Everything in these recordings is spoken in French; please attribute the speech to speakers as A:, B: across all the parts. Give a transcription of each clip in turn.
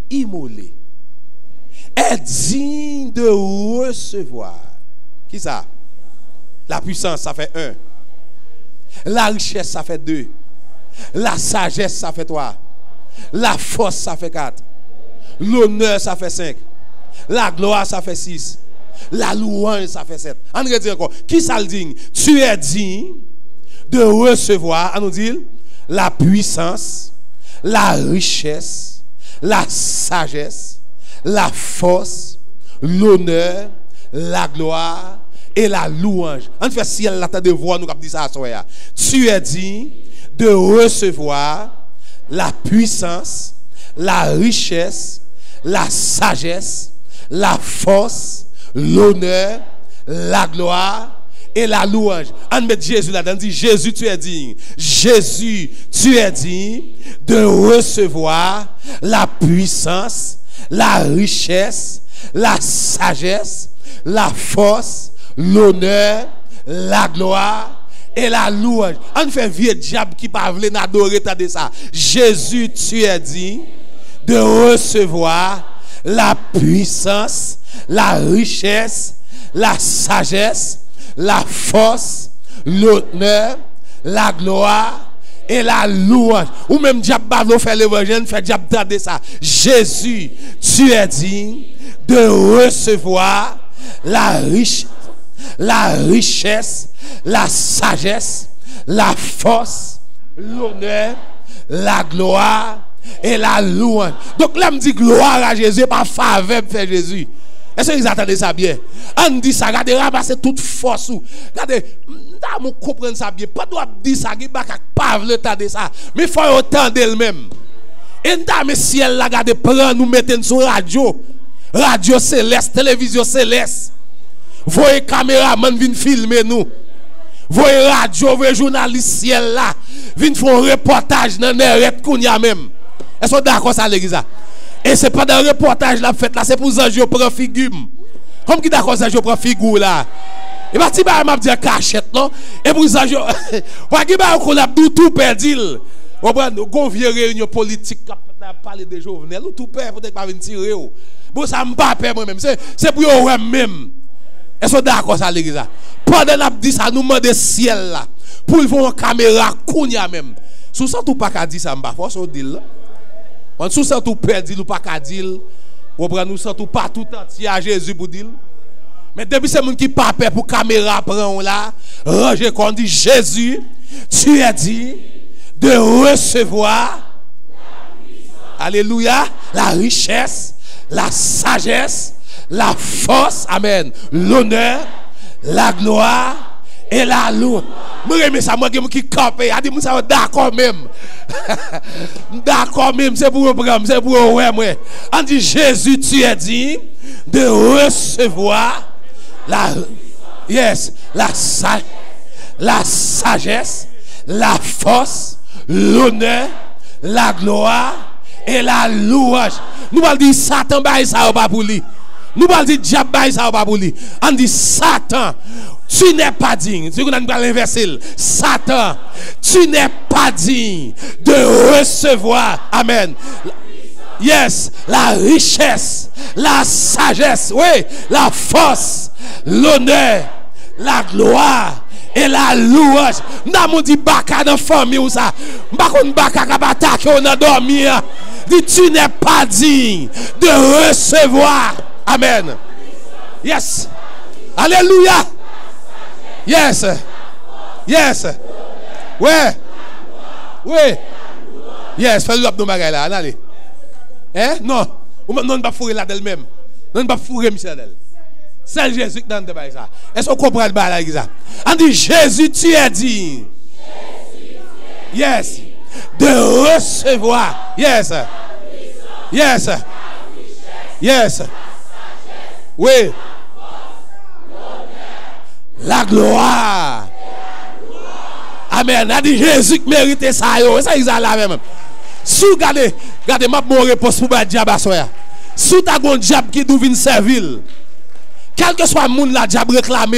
A: immolé est digne de recevoir. Qui ça? La puissance, ça fait 1. La richesse, ça fait 2. La sagesse, ça fait 3. La force, ça fait 4. L'honneur, ça fait 5. La gloire, ça fait 6. La louange, ça fait 7. On va dire encore. Qui ça le digne? Tu es digne de recevoir, on nous dit, la puissance, la richesse, la sagesse, la force, l'honneur, la gloire et la louange. En fait, si elle a de voix, nous avons dit ça à soi. Tu es digne de recevoir la puissance, la richesse, la sagesse, la force, l'honneur, la gloire et la louange. On met Jésus là-dedans, dit Jésus, tu es digne. Jésus, tu es digne de recevoir la puissance, la richesse, la sagesse, la force, l'honneur, la gloire et la louange. On fait vieux diable qui pas voulu n'adorer de ça. Jésus, tu es digne de recevoir la puissance, la richesse, la sagesse, la force, l'honneur, la gloire et la louange. Ou même diable bavlo fait l'évangile, fait diable de ça. Jésus, tu es digne de recevoir la richesse, la sagesse, la force, l'honneur, la gloire et la louange. Donc là, me dit gloire à Jésus, pas faveur faire Jésus. Est-ce que vous attendez ça bien? On dit ça, regardez, ramasser toute force. Regardez, nous comprenons ça bien. Pas doit dire ça, il n'y a pas de ça. Mais il faut entendre elle-même. Et nous, ciel là, regardez, prendre nous mettons sur radio. Radio céleste, télévision céleste. Voyez caméraman viennent filmer nous. Voyez radio, voyez journaliste ciel là. Viennent faire un reportage dans net kounya même. Est-ce que d'accord ça l'église? Et c'est pas dans le reportage la fête là, c'est pour ça que je prends figure. Comme qui d'accord ça je prends figure là. Et bah ti ba m'a dire cachette non. Et pour ça je pas qui ba qu'on a tout perdu. On prend gon vieux réunion politique qui parler de Jovenel ou tout père peut-être pas venir tirer. Bon ça me pas peur moi même. C'est pour eux même. Est-ce que d'accord ça l'église? Pendant n'a dit ça nous demande ciel là pour ils font caméra kounya même. Sous ça tout pas qu'à dire ça m'pa force au deal là. On sous ça tout perdu ou pas qu'à dire. On prend nous ça tout pas tout entier à Jésus pour dire. Mais depuis c'est monde qui pas peur pour caméra prend là, ranger qu'on dit Jésus, tu es dit de recevoir alléluia, la richesse, la sagesse, la force, amen, l'honneur, la gloire et la louange. Moi j'aime ça, moi qui campe, a dit ça d'accord même. D'accord même, c'est pour le programme, c'est pour ouais moi. On dit Jésus, tu es dit de recevoir la sagesse, la force, l'honneur, la gloire et la louange. Nous allons dire Satan bail ça pas pour lui. Nous allons dire diable bail ça pas pour lui. On dit Satan, tu n'es pas digne. Si vous n'avez pas l'inverser, Satan, tu n'es pas digne de recevoir, amen. Yes, la richesse, la sagesse, oui, la force, l'honneur, la gloire et la louange. Nous dit baka dans famille ou ça. Bakon baka kabata que on a dormi. Dit tu n'es pas digne de recevoir. Amen. Yes. Alléluia. Yes. Yes. Ouais. Oui. Yes, fais l'op de bagay là, allez. Hein? Non. Non, ne pas fourrer là d'elle-même. Non, ne pas fourrer Michel d'elle. C'est Jésus qui donne de ça. Est-ce qu'on comprend le bail là? On dit Jésus, tu es digne. Yes. De recevoir. Yes. Yes. Yes. Oui. La gloire. Amen. On dit Jésus qui mérite ça. Ça, ils ont la même. Si vous regardez, ma bonne réponse pour le diable à soi. Si vous avez un diable qui doit servir, quel que soit le monde là, diable réclame,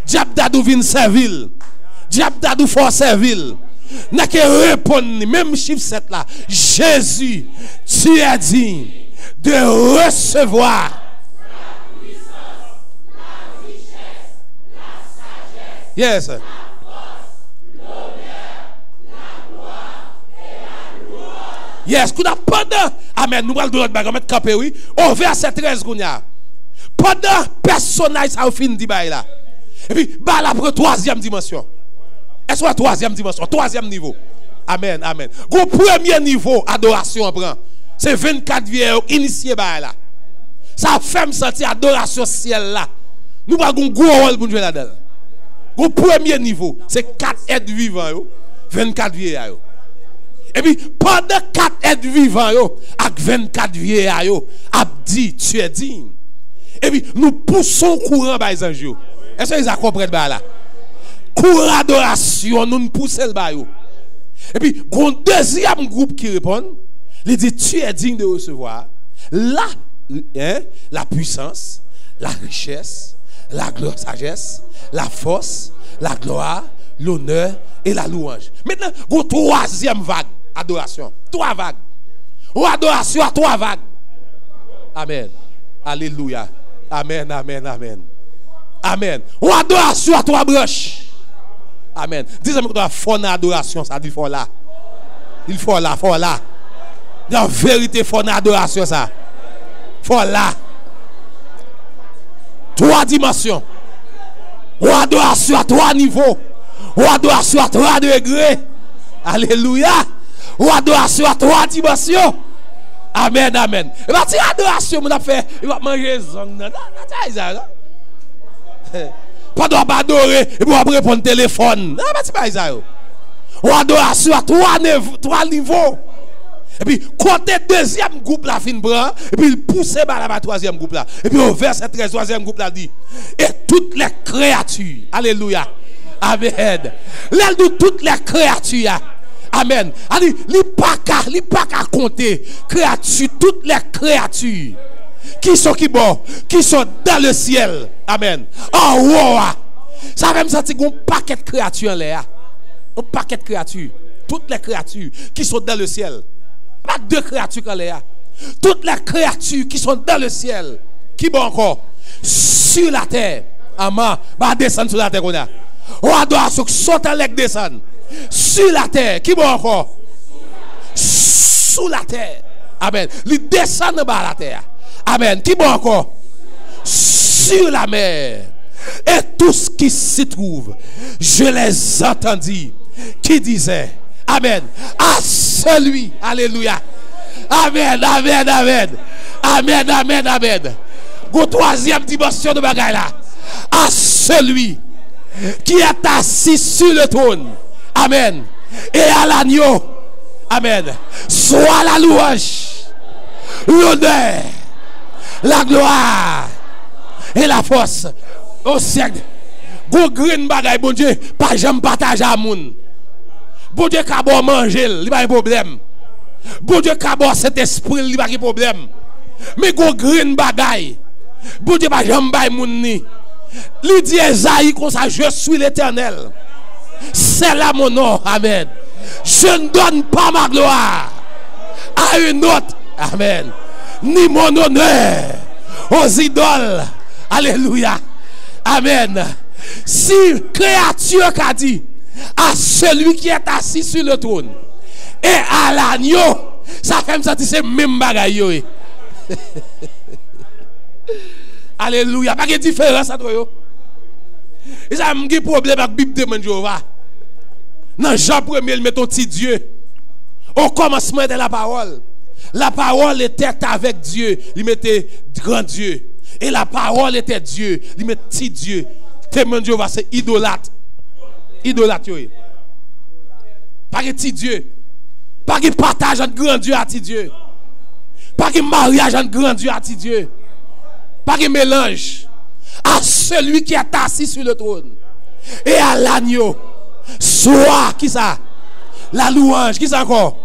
A: diable doit venir servir, diable doit faire servir. N'a que répondre, même chiffre 7 là, Jésus, tu es digne de recevoir. Yes. Yes, qu'on a pendant. Amen. Nous allons de l'autre mettre campé, oui. Au verset 13, qu'on a. Pendant personnage, ça a fini de là. Et puis, bah, la troisième dimension. Est-ce que la troisième dimension? Troisième niveau. Amen, amen. Au premier niveau, adoration, prend. C'est 24 vieilles initiés, bah, là. Ça fait me sentir adoration ciel là. Nous avons un gros rôle pour jouer là-dedans. Au premier niveau, c'est 4 êtres vivants, 24 vieilles. Et puis, pendant 4 êtres vivants, avec 24 vieilles, a dit, tu es digne. Et puis, nous poussons courant par les anges. Est-ce que vous comprenez là? Courant d'adoration, nous poussons le bail. Et puis, un deuxième groupe qui répond, il dit, tu es digne de recevoir la puissance, la richesse, la gloire, sagesse, la force, la gloire, l'honneur et la louange. Maintenant, une troisième vague, adoration. 3 vagues. Ou adoration à 3 vagues. Amen. Alléluia. Amen, amen, amen. Amen. Ou adoration à 3 branches. Amen. Disons-moi que faut adoration, ça dit faut là. Il faut là, faut là. En vérité, faut adoration, ça. Faut là. 3 dimensions. Ou adoration à 3 niveaux. Ou adoration à 3 degrés. Alléluia. Ou adoration à 3 dimensions. Amen, amen. Et bien, si adoration, on a fait, il va manger zong. Pas d'adorer, et puis on va répondre téléphone. Non, mais c'est pas ça. Ou adoration à 3 niveaux. Et puis, côté deuxième groupe là, fin bras, et puis il pousse la troisième groupe là. Et puis au verset 13, troisième groupe là dit, et toutes les créatures, alléluia, amen. L'aile de toutes les créatures, amen. Il n'y a pas qu'à compter, créatures, toutes les créatures, qui sont dans le ciel, amen. En haut, ça va me sentir un paquet de créatures en l'air, un paquet de créatures, toutes les créatures qui sont dans le ciel. Pas 2 créatures quand les a. Toutes les créatures qui sont dans le ciel, qui vont encore sur la terre, amen, va descendre sur la terre qu'on a. On doit sauter les descendre sur la terre, qui vont encore sous la terre. Amen. Ils descendent bas la terre. Amen. Qui vont encore sur la mer. Et tout ce qui s'y trouve, je les entendis qui disaient amen. À celui, alléluia. Amen, amen, amen. Amen, amen, amen. Go troisième dimension de bagaille là. À celui qui est assis sur le trône. Amen. Et à l'agneau. Amen. Soit la louange, l'honneur, la gloire et la force au siècle. Go green bagaille, bon Dieu, pas jamais partager à moun. Bon Dieu, qu'à bon manger, il n'y a pas de problème. Bon Dieu, qu'à bon cet esprit, il n'y a pas de problème. Mais go green bagaille. Bon Dieu, pas jamais bail moun ni. Il dit Esaïe comme ça, je suis l'Éternel. C'est là mon nom. Amen. Je ne donne pas ma gloire à une autre. Amen. Ni mon honneur aux idoles. Alléluia. Amen. Si créature qu'a dit à celui qui est assis sur le trône et à l'agneau, ça fait me sentir c'est même bagaille. Alléluia. Pas de différence entre eux. Et ça me dit problème avec Bible de Jéhovah. Dans Jean 1er, il met un petit Dieu. Au commencement de la parole. La parole était avec Dieu. Il mettait grand Dieu. Et la parole était Dieu. Il met petit Dieu. Témoin de Jéhovah, c'est idolâtre. Idolâtre. Pas de petit Dieu. Pas de partage entre grand Dieu et petit Dieu. Pas de mariage entre grand Dieu et petit Dieu. Pas de mélange. À celui qui est assis sur le trône. Et à l'agneau. Soit qui ça? La louange, qui ça encore?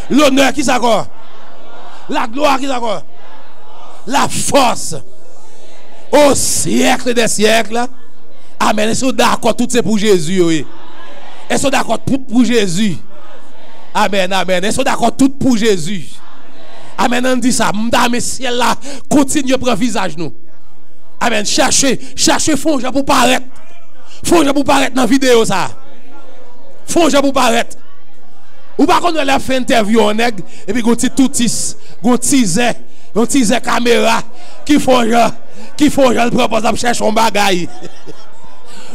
A: L'honneur, qui ça encore? La gloire, qui ça encore? La force. Au siècle des siècles. Amen. Est-ce que d'accord, tout c'est pour Jésus? Oui. Est-ce que d'accord, tout pour Jésus? Amen, amen. Est-ce que d'accord, tout pour Jésus? Amen, on dit ça. Madame ciel là, continue à prendre visage nous. Amen, cherchez fonds pour paraître. Fonds pour paraître dans la vidéo ça. Fonds pour paraître. Ou pas qu'on a fait interview en nèg et puis gon petit toutis, gon teaser caméra qui font le propose à chercher un bagage.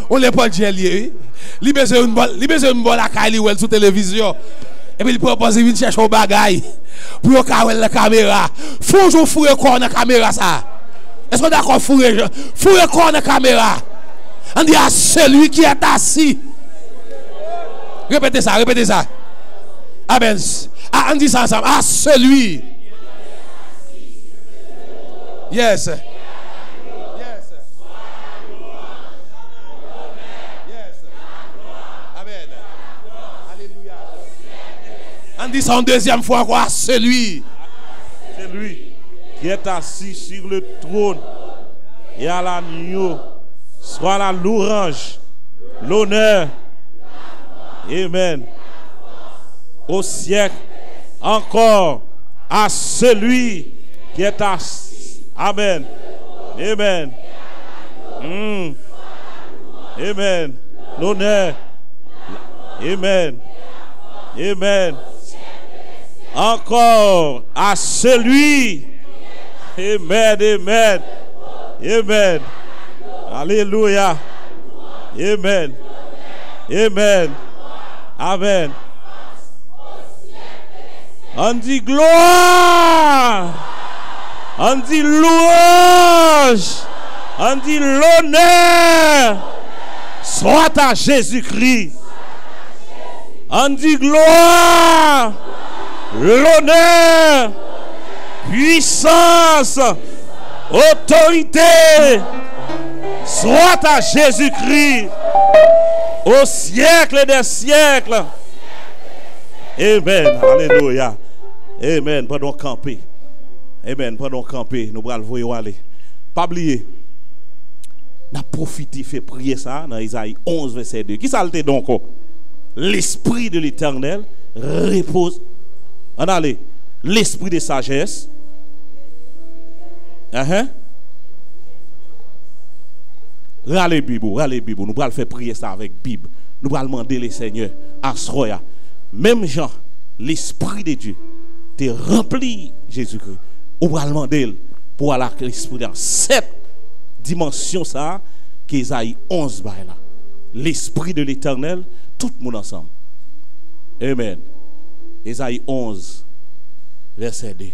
A: On les pas gelier. Li besoin une bonne la caille ou sur télévision. Et puis il propose de chercher un bagage pour caler la caméra. Faut jou fouiller corps dans caméra ça. Est-ce que d'accord fouiller corps dans caméra? On dit à celui qui est assis. Répétez ça. Amen. On dit ça ensemble. À celui. Yes. Amen. Alléluia. On dit ça une deuxième fois quoi? Celui qui est assis sur le trône et à l'agneau soit la louange, l'honneur. Amen. Au siècle encore à celui qui est assis. Amen. Amen. Amen. L'honneur. Amen. Amen. Encore à celui. Amen. Amen. Amen. Alléluia. Amen. Amen. Amen. On dit gloire. On dit louange. On dit l'honneur. Soit à Jésus-Christ. On dit gloire. L'honneur. Puissance. Autorité. Soit à Jésus-Christ. Au siècle des siècles. Amen. Alléluia. Amen. Pendant camper. Amen. Pendant camper. Nous allons voir aller. Pas oublier. Nous avons profité, fait prier ça dans Isaïe 11, verset 2. Qui ça le donc? L'esprit de l'Éternel repose. On allez. L'esprit de sagesse. Râlez Bible. Nous allons faire prier ça avec Bible. Nous allons demander le Seigneur à Sroya. Même Jean, l'esprit de Dieu, te rempli Jésus-Christ. Nous allons demander pour aller l'esprit dans cette dimension ça, qu'Isaïe 11 là. L'esprit de l'Éternel, tout le monde ensemble. Amen. Isaïe 11, verset 2.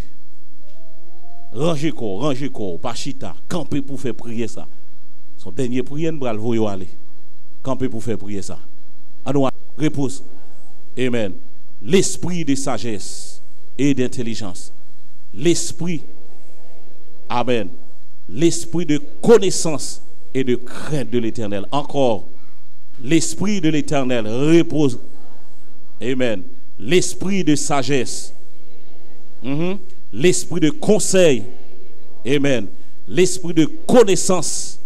A: Rangez corps, pachita, camper pour faire prier ça. Son dernier prière, nous allons voir aller. Camper pour faire prier ça. Alors, repose. Amen. L'esprit de sagesse et d'intelligence. L'esprit. Amen. L'esprit de connaissance et de crainte de l'Éternel. Encore. L'esprit de l'Éternel repose. Amen. L'esprit de sagesse. L'esprit de conseil. Amen. L'esprit de connaissance.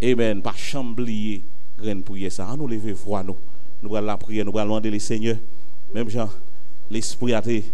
A: Amen. Pas chamblier. Graine prier ça. Nous lever voix nous. Nous allons la prier. Nous allons demander le Seigneur. Même Jean. L'esprit a été